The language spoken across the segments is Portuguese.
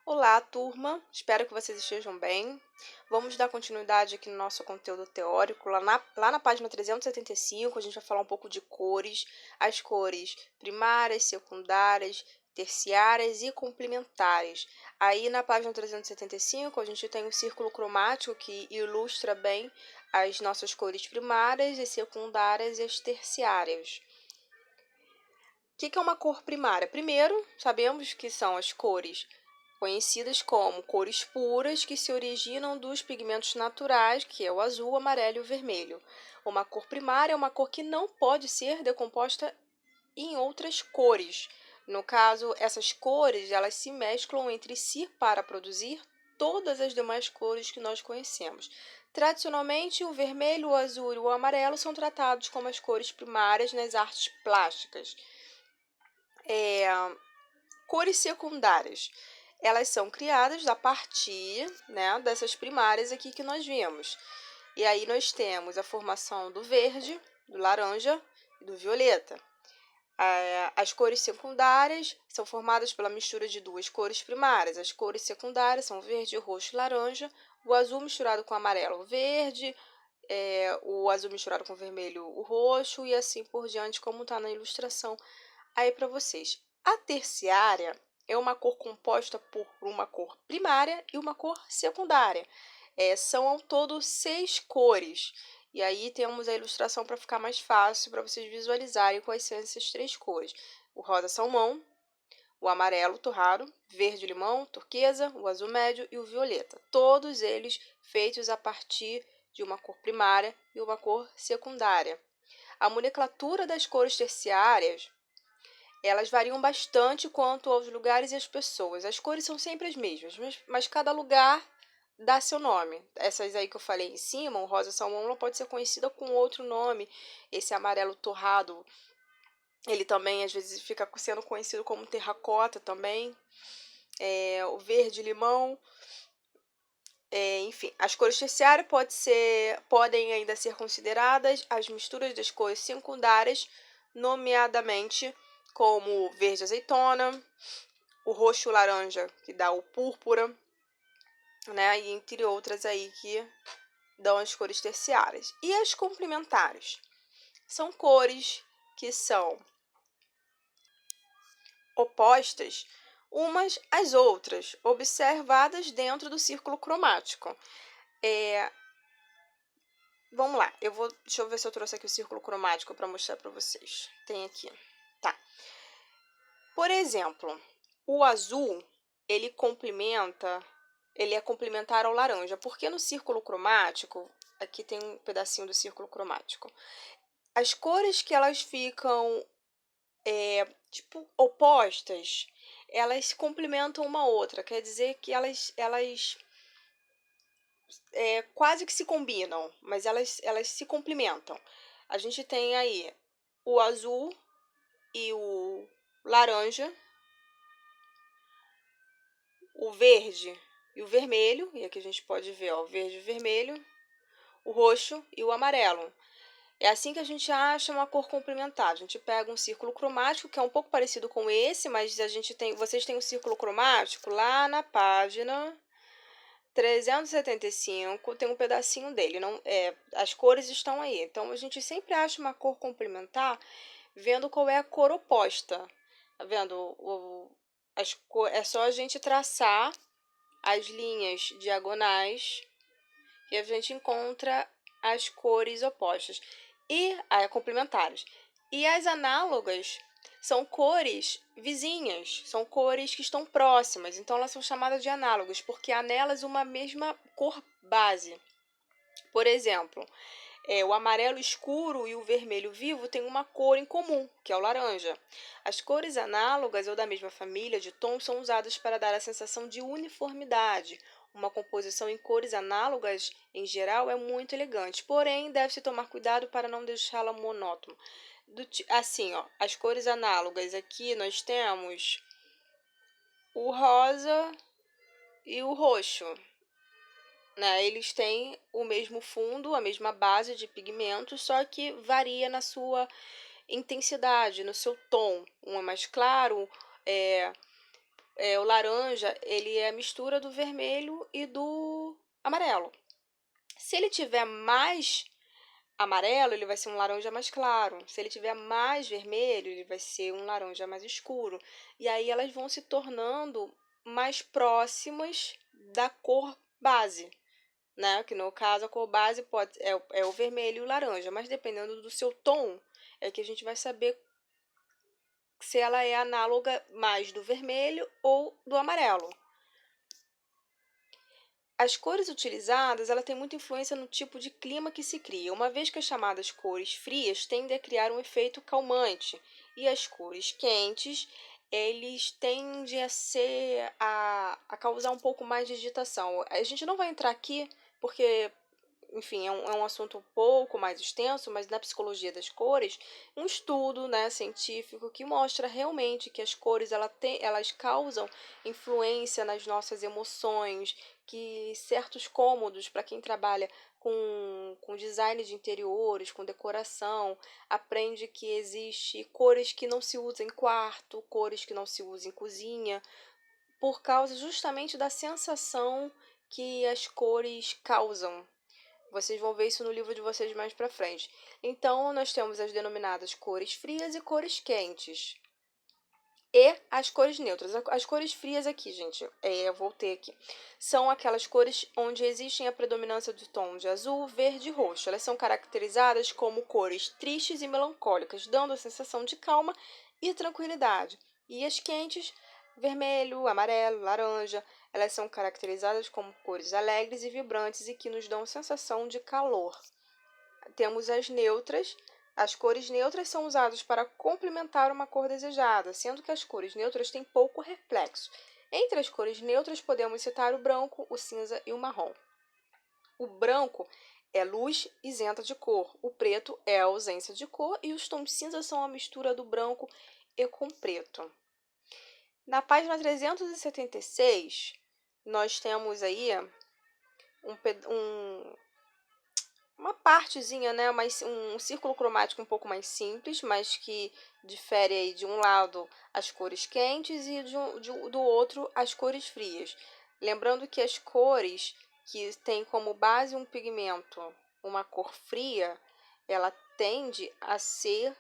Olá, turma! Espero que vocês estejam bem. Vamos dar continuidade aqui no nosso conteúdo teórico. Lá na página 375, a gente vai falar um pouco de cores, as cores primárias, secundárias, terciárias e complementares. Aí na página 375, a gente tem o círculo cromático que ilustra bem as nossas cores primárias, as secundárias e as terciárias. O que é uma cor primária? Primeiro, sabemos que são as cores conhecidas como cores puras, que se originam dos pigmentos naturais, que é o azul, o amarelo e o vermelho. Uma cor primária é uma cor que não pode ser decomposta em outras cores. No caso, essas cores, elas se mesclam entre si para produzir todas as demais cores que nós conhecemos. Tradicionalmente, o vermelho, o azul e o amarelo são tratados como as cores primárias nas artes plásticas. Cores secundárias. Elas são criadas a partir, dessas primárias aqui que nós vimos. E aí nós temos a formação do verde, do laranja e do violeta. As cores secundárias são formadas pela mistura de duas cores primárias. As cores secundárias são verde, roxo e laranja. O azul misturado com amarelo, o verde. O azul misturado com vermelho, o roxo. E assim por diante, como está na ilustração aí para vocês. A terciária é uma cor composta por uma cor primária e uma cor secundária. São ao todo 6 cores. E aí temos a ilustração para ficar mais fácil para vocês visualizarem quais são essas 3 cores. O rosa salmão, o amarelo torrado, verde limão, turquesa, o azul médio e o violeta. Todos eles feitos a partir de uma cor primária e uma cor secundária. A nomenclatura das cores terciárias, elas variam bastante quanto aos lugares e as pessoas. As cores são sempre as mesmas, mas cada lugar dá seu nome. Essas aí que eu falei em cima, o rosa salmão, ela pode ser conhecida com outro nome. Esse amarelo torrado, ele também às vezes fica sendo conhecido como terracota também. O verde limão. Enfim, as cores terciárias podem ainda ser consideradas as misturas das cores secundárias, nomeadamente como verde azeitona, o roxo laranja, que dá o púrpura, e entre outras aí que dão as cores terciárias. E as complementares? São cores que são opostas umas às outras, observadas dentro do círculo cromático. Vamos lá, deixa eu ver se eu trouxe aqui o círculo cromático para mostrar para vocês. Tem aqui, tá. Por exemplo, o azul, ele é complementar ao laranja, porque no círculo cromático, aqui tem um pedacinho do círculo cromático, as cores que elas ficam, opostas, elas se complementam uma outra, quer dizer que elas quase que se combinam, mas elas se complementam. A gente tem aí o azul e o laranja, o verde e o vermelho, e aqui a gente pode ver, ó, o verde e o vermelho, o roxo e o amarelo. É assim que a gente acha uma cor complementar. A gente pega um círculo cromático, que é um pouco parecido com esse, mas vocês têm um círculo cromático lá na página 375, tem um pedacinho dele. As cores estão aí. Então, a gente sempre acha uma cor complementar vendo qual é a cor oposta. Tá vendo? É só a gente traçar as linhas diagonais e a gente encontra as cores opostas e complementares. E as análogas são cores vizinhas, são cores que estão próximas, então elas são chamadas de análogas, porque há nelas uma mesma cor base. Por exemplo, o amarelo escuro e o vermelho vivo têm uma cor em comum, que é o laranja. As cores análogas ou da mesma família de tons são usadas para dar a sensação de uniformidade. Uma composição em cores análogas, em geral, é muito elegante, porém, deve-se tomar cuidado para não deixá-la monótona. Assim, ó, as cores análogas aqui nós temos o rosa e o roxo. Eles têm o mesmo fundo, a mesma base de pigmentos, só que varia na sua intensidade, no seu tom. Um é mais claro, o laranja, ele é a mistura do vermelho e do amarelo. Se ele tiver mais amarelo, ele vai ser um laranja mais claro. Se ele tiver mais vermelho, ele vai ser um laranja mais escuro. E aí elas vão se tornando mais próximas da cor base, né? Que no caso a cor base é o vermelho e o laranja, mas dependendo do seu tom, é que a gente vai saber se ela é análoga mais do vermelho ou do amarelo. As cores utilizadas, ela tem muita influência no tipo de clima que se cria, uma vez que as chamadas cores frias tendem a criar um efeito calmante e as cores quentes, eles tendem a causar um pouco mais de agitação. A gente não vai entrar aqui porque enfim, é um assunto um pouco mais extenso, mas na psicologia das cores, um estudo, né, científico que mostra realmente que as cores elas causam influência nas nossas emoções, que certos cômodos, para quem trabalha com design de interiores, com decoração, aprende que existe cores que não se usam em quarto, cores que não se usam em cozinha, por causa justamente da sensação que as cores causam. Vocês vão ver isso no livro de vocês mais pra frente. Então, nós temos as denominadas cores frias e cores quentes. E as cores neutras. As cores frias aqui, gente, eu voltei aqui. São aquelas cores onde existem a predominância do tom de azul, verde e roxo. Elas são caracterizadas como cores tristes e melancólicas, dando a sensação de calma e tranquilidade. E as quentes, vermelho, amarelo, laranja, elas são caracterizadas como cores alegres e vibrantes e que nos dão sensação de calor. Temos as neutras. As cores neutras são usadas para complementar uma cor desejada, sendo que as cores neutras têm pouco reflexo. Entre as cores neutras podemos citar o branco, o cinza e o marrom. O branco é luz isenta de cor, o preto é a ausência de cor e os tons cinza são a mistura do branco e com preto. Na página 376, nós temos aí uma partezinha, né, um círculo cromático um pouco mais simples, mas que difere aí de um lado as cores quentes e do outro as cores frias. Lembrando que as cores que têm como base um pigmento, uma cor fria, ela tende a ser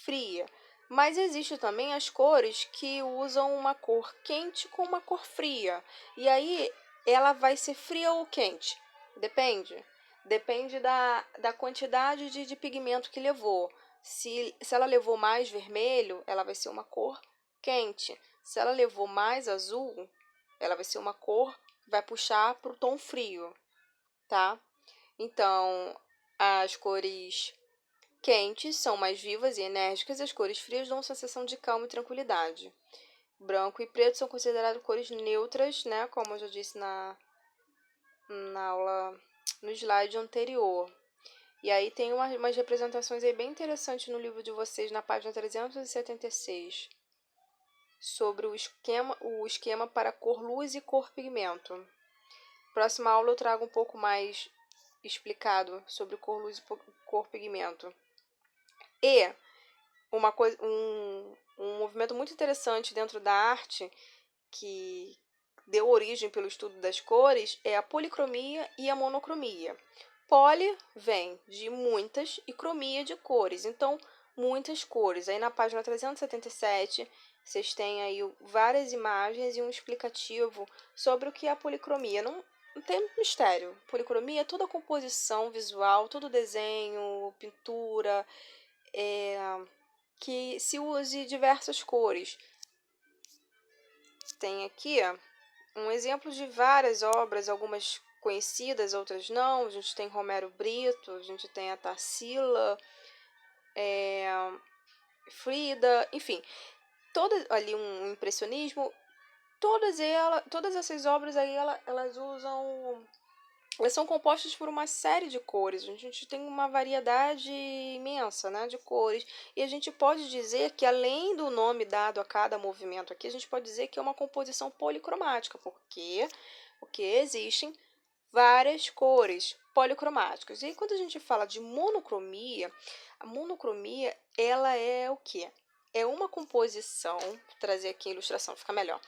fria. Mas existe também as cores que usam uma cor quente com uma cor fria. E aí ela vai ser fria ou quente? Depende. Depende da quantidade de pigmento que levou. Se ela levou mais vermelho, ela vai ser uma cor quente. Se ela levou mais azul, ela vai ser uma cor, vai puxar para o tom frio, tá? Então, as cores quentes são mais vivas e enérgicas, e as cores frias dão uma sensação de calma e tranquilidade. Branco e preto são consideradas cores neutras, né? Como eu já disse na aula, no slide anterior. E aí tem umas representações aí bem interessantes no livro de vocês, na página 376, sobre o esquema para cor luz e cor pigmento. Próxima aula eu trago um pouco mais explicado sobre cor luz e cor pigmento. E um movimento muito interessante dentro da arte que deu origem pelo estudo das cores é a policromia e a monocromia. Poli vem de muitas e cromia de cores, então muitas cores. Aí na página 377 vocês têm aí várias imagens e um explicativo sobre o que é a policromia. Não tem mistério. Policromia é toda a composição visual, todo desenho, pintura, que se use diversas cores. Tem aqui um exemplo de várias obras, algumas conhecidas, outras não. A gente tem Romero Brito, a gente tem a Tarsila, Frida, enfim, todas ali um impressionismo. Todas essas obras aí elas usam. Elas são compostas por uma série de cores. A gente tem uma variedade imensa, né, de cores. E a gente pode dizer que, além do nome dado a cada movimento aqui, a gente pode dizer que é uma composição policromática, porque existem várias cores policromáticas. E aí, quando a gente fala de monocromia, a monocromia ela é o quê? é uma composição, vou trazer aqui a ilustração, fica melhor.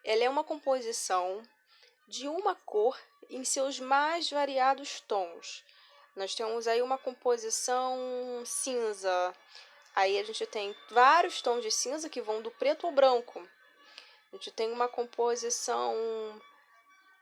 Ela é uma composição de uma cor em seus mais variados tons. Nós temos aí uma composição cinza. Aí a gente tem vários tons de cinza que vão do preto ao branco. A gente tem uma composição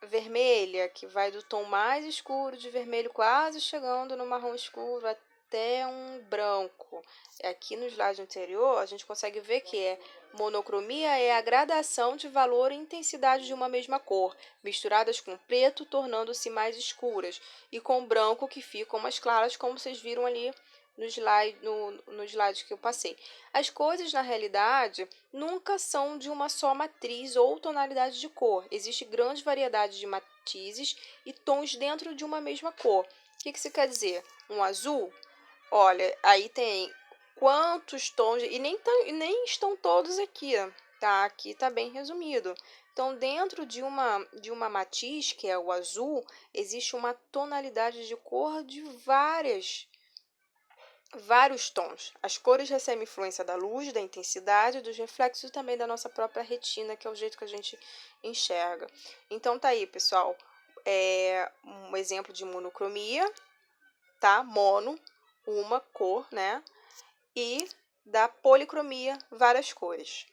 vermelha, que vai do tom mais escuro de vermelho, quase chegando no marrom escuro, até um branco. Aqui no slide anterior, a gente consegue ver que monocromia é a gradação de valor e intensidade de uma mesma cor, misturadas com preto, tornando-se mais escuras, e com branco, que ficam mais claras, como vocês viram ali no slide que eu passei. As coisas, na realidade, nunca são de uma só matriz ou tonalidade de cor. Existe grande variedade de matizes e tons dentro de uma mesma cor. O que isso quer dizer? Um azul, olha, aí tem quantos tons, e nem estão todos aqui, tá? Aqui está bem resumido. Então, dentro de uma matiz, que é o azul, existe uma tonalidade de cor de vários tons. As cores recebem influência da luz, da intensidade, dos reflexos e também da nossa própria retina, que é o jeito que a gente enxerga. Então tá aí, pessoal, um exemplo de monocromia, tá? Mono, uma cor, né? E da policromia, várias cores.